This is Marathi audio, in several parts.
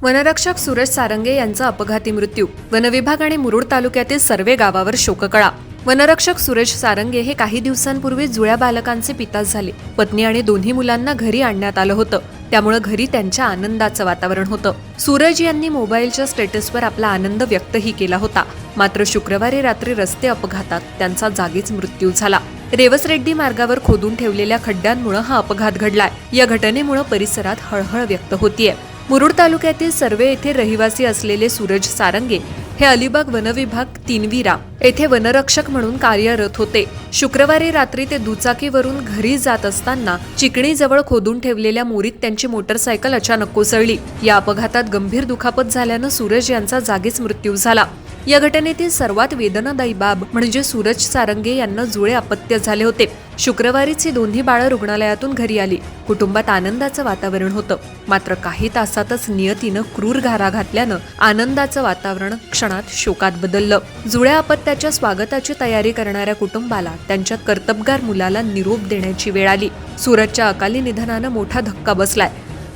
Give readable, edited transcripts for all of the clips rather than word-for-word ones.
वनरक्षक सूरज सारंगे यांचा अपघाती मृत्यू. वनविभाग आणि मुरुड तालुक्यातील सर्वे गावावर शोककळा. वनरक्षक सूरज सारंगे हे काही दिवसांपूर्वी जुळ्या बालकांचे पिता झाले. पत्नी आणि दोन्ही मुलांना घरी आणण्यात आलं होतं, त्यामुळे घरी त्यांच्या आनंदाचं वातावरण होतं. सूरज यांनी मोबाईलच्या स्टेटसवर आपला आनंद व्यक्तही केला होता. मात्र शुक्रवारी रात्री रस्ते अपघातात त्यांचा जागीच मृत्यू झाला. रेवसरेड्डी मार्गावर खोदून ठेवलेल्या खड्ड्यांमुळे हा अपघात घडलाय. या घटनेमुळे परिसरात हळहळ व्यक्त होतीये. मुरुड तालुक्यातील सर्वे येथे रहिवासी असलेले सूरज सारंगे हे अलिबाग वनविभाग तीनविरा येथे वनरक्षक म्हणून कार्यरत होते. शुक्रवारी रात्री ते दुचाकीवरून घरी जात असताना चिकणीजवळ खोदून ठेवलेल्या मोरीत त्यांची मोटरसायकल अचानक कोसळली. या अपघातात गंभीर दुखापत झाल्यानं सूरज यांचा जागीच मृत्यू झाला. या घटनेतील सर्वात वेदनादायी बाब म्हणजे सूरज सारंगे यांना जुळे अपत्य झाले होते. शुक्रवारीच ही दोन्ही बाळं रुग्णालयातून घरी आली. कुटुंबात आनंदाचं वातावरण होतं. मात्र काही तासातच नियतीनं क्रूर घारा घातल्यानं आनंदाचं वातावरण क्षणात शोकात बदललं. जुळ्या अपत्याच्या स्वागताची तयारी करणाऱ्या कुटुंबाला त्यांच्या कर्तबगार मुलाला निरोप देण्याची वेळ आली. सूरजच्या अकाली निधनानं मोठा धक्का बसलाय.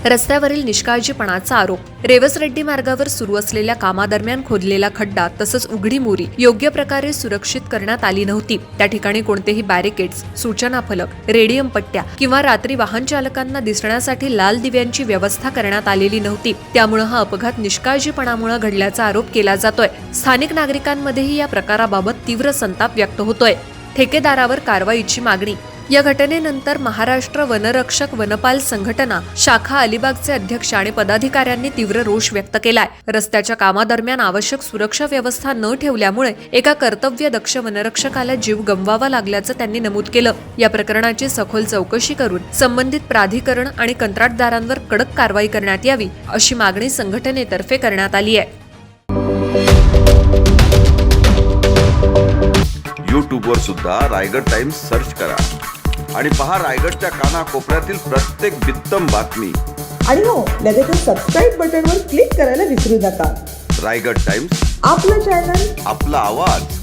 रस्त्यावरील निष्काळजीपणाचा आरोप. रेवसरेड्डी मार्गावर सुरू असलेल्या कामादरम्यान खोदलेला खड्डा तसंच उघडी मोरी योग्य प्रकारे सुरक्षित करण्यात आली नव्हती. त्या ठिकाणी कोणतेही बॅरिकेड्स, सूचना फलक, रेडियम पट्ट्या किंवा रात्री वाहन चालकांना दिसण्यासाठी लाल दिव्यांची व्यवस्था करण्यात आलेली नव्हती. त्यामुळे हा अपघात निष्काळजीपणामुळे घडल्याचा आरोप केला जातोय. स्थानिक नागरिकांमध्येही या प्रकाराबाबत तीव्र संताप व्यक्त होतोय. ठेकेदारावर कारवाईची मागणी. या घटनेनंतर महाराष्ट्र वनरक्षक वनपाल संघटना शाखा अलिबागचे अध्यक्ष आणि पदाधिकाऱ्यांनी तीव्र रोष व्यक्त केलाय. रस्त्याच्या कामादरम्यान आवश्यक सुरक्षा व्यवस्था न ठेवल्यामुळे एका कर्तव्यदक्ष वनरक्षकाला जीव गमवावा लागल्याचं त्यांनी नमूद केलं. या प्रकरणाची सखोल चौकशी करून संबंधित प्राधिकरण आणि कंत्राटदारांवर कडक कारवाई करण्यात यावी अशी मागणी संघटनेतर्फे करण्यात आली आहे. यूट्यूबवर सुद्धा रायगड टाइम्स सर्च करा आणि पहा रायगडच्या कानाकोपऱ्यातील प्रत्येक बित्तम बातमी. आणि हो, लगेच सबस्क्राईब बटनवर क्लिक करायला विसरू नका. रायगड टाइम्स, आपलं चॅनल, आपला आवाज.